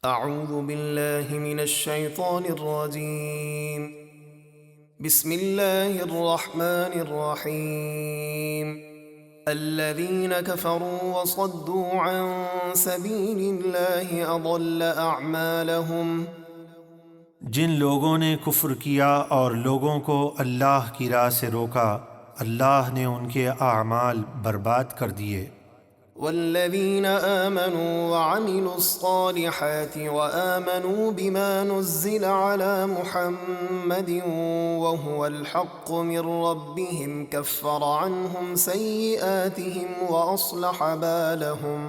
اعوذ باللہ من الشیطان الرجیم بسم اللہ الرحمن الرحیم الذین کفروا وصدوا عن سبیل اللہ اضل اعمالهم جن لوگوں نے کفر کیا اور لوگوں کو اللہ کی راہ سے روکا، اللہ نے ان کے اعمال برباد کر دیے۔ والذین آمنوا وعملوا الصالحات وآمنوا بما نزل على محمد وهو الحق من ربهم كفر عنهم سيئاتهم وأصلح بالهم۔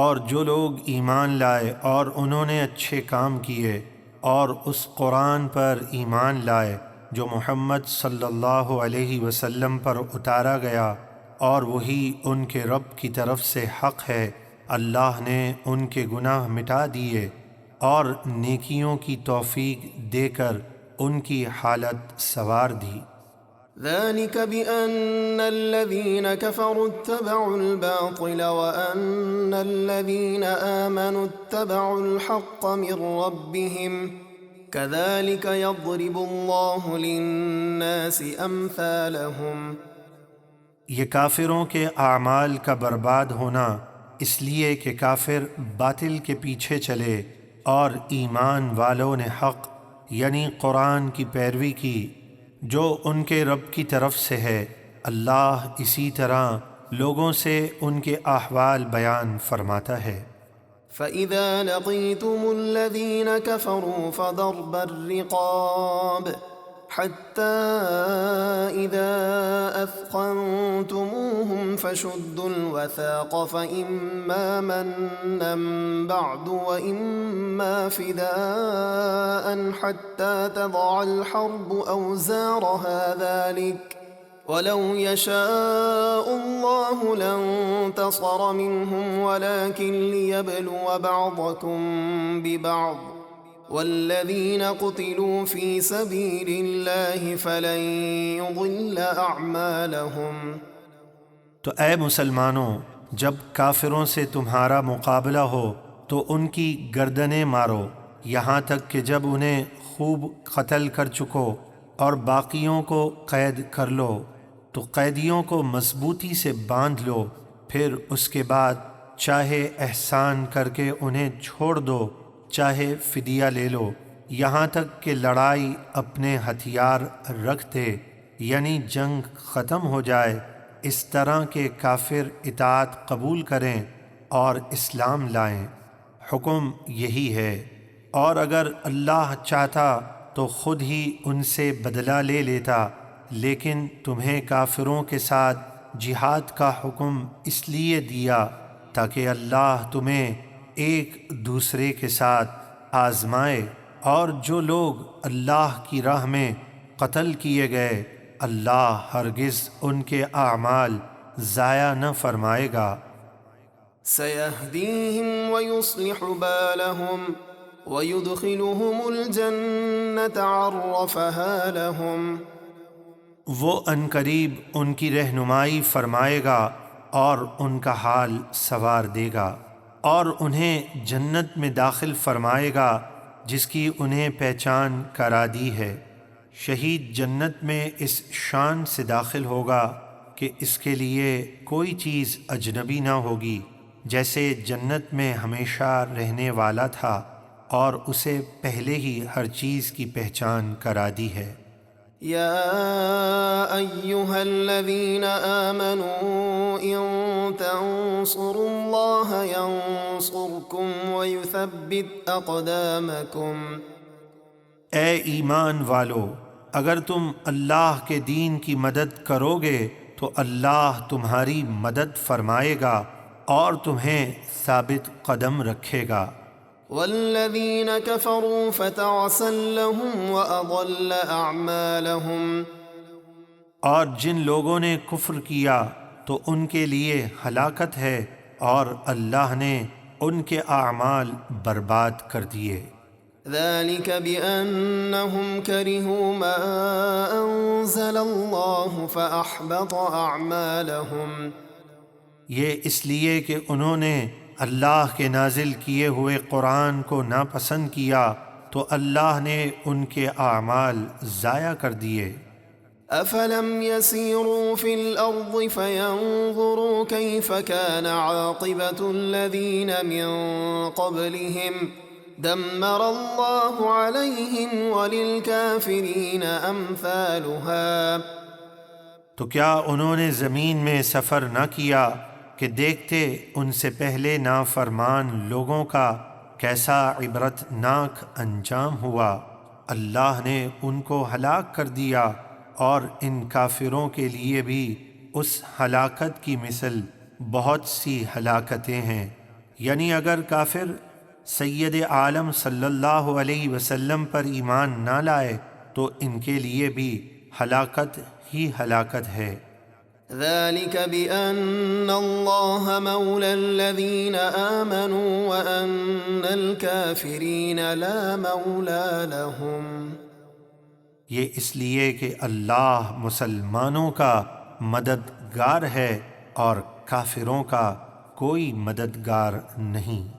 اور جو لوگ ایمان لائے اور انہوں نے اچھے کام کیے اور اس قرآن پر ایمان لائے جو محمد صلی اللہ علیہ وسلم پر اتارا گیا اور وہی ان کے رب کی طرف سے حق ہے، اللہ نے ان کے گناہ مٹا دیے اور نیکیوں کی توفیق دے کر ان کی حالت سنوار دی۔ ذلك بأن الذين كفروا اتبعوا الباطل وأن الذين آمنوا اتبعوا الحق من ربهم كذلك يضرب الله للناس أمثالهم۔ یہ کافروں کے اعمال کا برباد ہونا اس لیے کہ کافر باطل کے پیچھے چلے اور ایمان والوں نے حق یعنی قرآن کی پیروی کی جو ان کے رب کی طرف سے ہے، اللہ اسی طرح لوگوں سے ان کے احوال بیان فرماتا ہے۔ فَإِذَا لَقِيتُمُ الَّذِينَ كَفَرُوا فَضَرْبَ الرِّقَابِ حَتَّى إِذَا أَثْخَنْتُمُوهُمْ فَشُدُّوا الْوَثَاقَ فَإِمَّا مَنًّا بَعْدُ وَإِمَّا فِدَاءً حَتَّى تَضَعَ الْحَرْبُ أَوْزَارَهَا ذَلِكَ وَلَوْ يَشَاءُ اللَّهُ لَانتَصَرَ مِنْهُمْ وَلَكِنْ لِيَبْلُوَ بَعْضَكُمْ بِبَعْضٍ وَالَّذِينَ قُتِلُوا فِي سَبِيلِ اللَّهِ فَلَن يُضِلَّ أَعْمَالَهُمْ۔ تو اے مسلمانوں، جب کافروں سے تمہارا مقابلہ ہو تو ان کی گردنیں مارو یہاں تک کہ جب انہیں خوب قتل کر چکو اور باقیوں کو قید کر لو تو قیدیوں کو مضبوطی سے باندھ لو، پھر اس کے بعد چاہے احسان کر کے انہیں چھوڑ دو چاہے فدیہ لے لو، یہاں تک کہ لڑائی اپنے ہتھیار رکھ دے یعنی جنگ ختم ہو جائے، اس طرح کے کافر اطاعت قبول کریں اور اسلام لائیں۔ حکم یہی ہے، اور اگر اللہ چاہتا تو خود ہی ان سے بدلہ لے لیتا، لیکن تمہیں کافروں کے ساتھ جہاد کا حکم اس لیے دیا تاکہ اللہ تمہیں ایک دوسرے کے ساتھ آزمائے، اور جو لوگ اللہ کی راہ میں قتل کیے گئے اللہ ہرگز ان کے اعمال ضائع نہ فرمائے گا۔ سَيَهْدِيهِمْ وَيُصْلِحُ بَالَهُمْ وَيُدْخِلُهُمُ الْجَنَّةَ عَرَّفَهَا لَهُمْ۔ وہ عنقریب ان کی رہنمائی فرمائے گا اور ان کا حال سنوار دے گا، اور انہیں جنت میں داخل فرمائے گا جس کی انہیں پہچان کرا دی ہے۔ شہید جنت میں اس شان سے داخل ہوگا کہ اس کے لیے کوئی چیز اجنبی نہ ہوگی، جیسے جنت میں ہمیشہ رہنے والا تھا اور اسے پہلے ہی ہر چیز کی پہچان کرا دی ہے۔ یا ایہا الذین آمنوا ان تنصروا اللہ ینصرکم ویثبت اقدامکم۔ اے ایمان والو، اگر تم اللہ کے دین کی مدد کرو گے تو اللہ تمہاری مدد فرمائے گا اور تمہیں ثابت قدم رکھے گا۔ والذین کفروا فتعسا لهم واضل اعمالهم۔ اور جن لوگوں نے کفر کیا تو ان کے لیے ہلاکت ہے اور اللہ نے ان کے اعمال برباد کر دیے۔ ذلك بأنهم كرهوا ما أنزل الله فأحبط أعمالهم۔ یہ اس لیے کہ انہوں نے اللہ کے نازل کیے ہوئے قرآن کو ناپسند کیا تو اللہ نے ان کے اعمال ضائع کر دیے۔ أفلم يسيروا في الأرض فينظروا كيف كان عاقبة الذين من قبلهم دمر الله عليهم وللكافرين أمثالها۔ تو کیا انہوں نے زمین میں سفر نہ کیا کہ دیکھتے ان سے پہلے نافرمان لوگوں کا کیسا عبرت ناک انجام ہوا؟ اللہ نے ان کو ہلاک کر دیا، اور ان کافروں کے لیے بھی اس ہلاکت کی مثل بہت سی ہلاکتیں ہیں۔ یعنی اگر کافر سید عالم صلی اللہ علیہ وسلم پر ایمان نہ لائے تو ان کے لیے بھی ہلاکت ہی ہلاکت ہے۔ ذلك بأن الله مولى الذين آمنوا وأن الكافرين لا مولى لهم۔ یہ اس لیے کہ اللہ مسلمانوں کا مددگار ہے اور کافروں کا کوئی مددگار نہیں۔